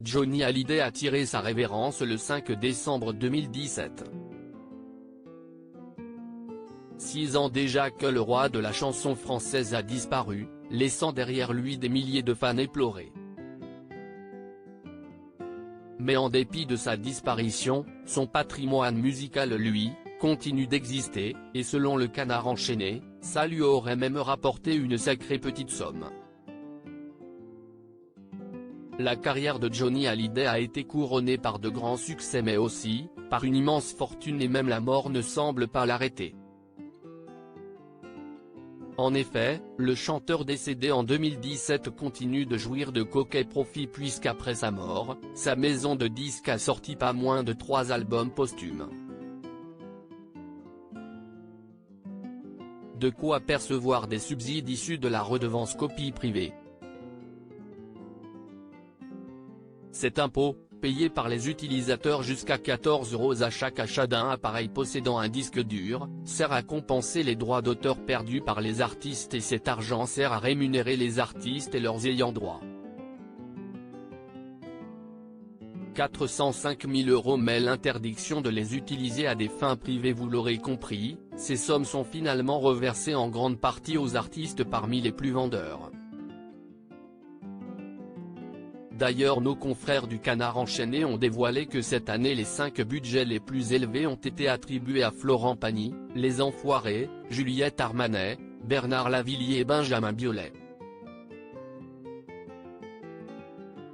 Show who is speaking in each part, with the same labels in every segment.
Speaker 1: Johnny Hallyday a tiré sa révérence le 5 décembre 2017. 6 ans déjà que le roi de la chanson française a disparu, laissant derrière lui des milliers de fans éplorés. Mais en dépit de sa disparition, son patrimoine musical lui, continue d'exister, et selon le Canard enchaîné, ça lui aurait même rapporté une sacrée petite somme. La carrière de Johnny Hallyday a été couronnée par de grands succès mais aussi, par une immense fortune et même la mort ne semble pas l'arrêter. En effet, le chanteur décédé en 2017 continue de jouir de coquets profits puisqu'après sa mort, sa maison de disques a sorti pas moins de 3 albums posthumes. De quoi percevoir des subsides issus de la redevance copie privée. Cet impôt, payé par les utilisateurs jusqu'à 14 € à chaque achat d'un appareil possédant un disque dur, sert à compenser les droits d'auteur perdus par les artistes et cet argent sert à rémunérer les artistes et leurs ayants droit. 405 000 € mais l'interdiction de les utiliser à des fins privées vous l'aurez compris, ces sommes sont finalement reversées en grande partie aux artistes parmi les plus vendeurs. D'ailleurs nos confrères du Canard enchaîné ont dévoilé que cette année les 5 budgets les plus élevés ont été attribués à Florent Pagny, Les Enfoirés, Juliette Armanet, Bernard Lavilliers et Benjamin Biolay.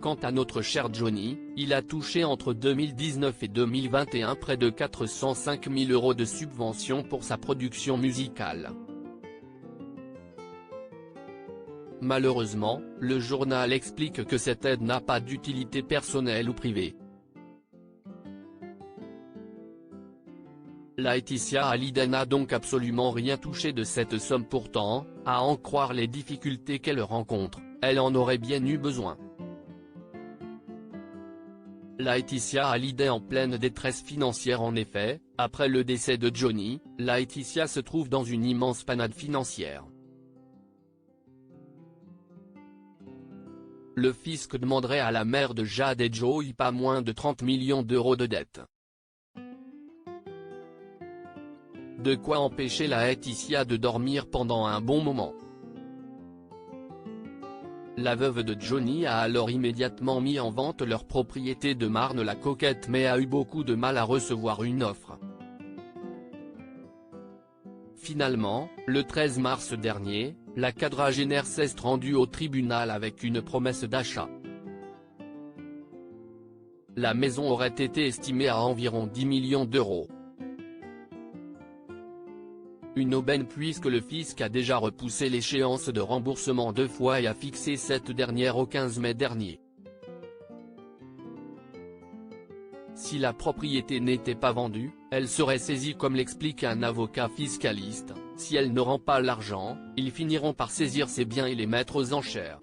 Speaker 1: Quant à notre cher Johnny, il a touché entre 2019 et 2021 près de 405 000 € de subventions pour sa production musicale. Malheureusement, le journal explique que cette aide n'a pas d'utilité personnelle ou privée. Laetitia Hallyday n'a donc absolument rien touché de cette somme pourtant, à en croire les difficultés qu'elle rencontre, elle en aurait bien eu besoin. Laetitia Hallyday en pleine détresse financière en effet, après le décès de Johnny, Laetitia se trouve dans une immense panade financière. Le fisc demanderait à la mère de Jade et Joey pas moins de 30 millions d'euros de dettes. De quoi empêcher Laetitia de dormir pendant un bon moment. La veuve de Johnny a alors immédiatement mis en vente leur propriété de Marne-la-Coquette mais a eu beaucoup de mal à recevoir une offre. Finalement, le 13 mars dernier, la quadragénaire s'est rendue au tribunal avec une promesse d'achat. La maison aurait été estimée à environ 10 millions d'euros. Une aubaine puisque le fisc a déjà repoussé l'échéance de remboursement 2 fois et a fixé cette dernière au 15 mai dernier. Si la propriété n'était pas vendue, elle serait saisie comme l'explique un avocat fiscaliste, si elle ne rend pas l'argent, ils finiront par saisir ses biens et les mettre aux enchères.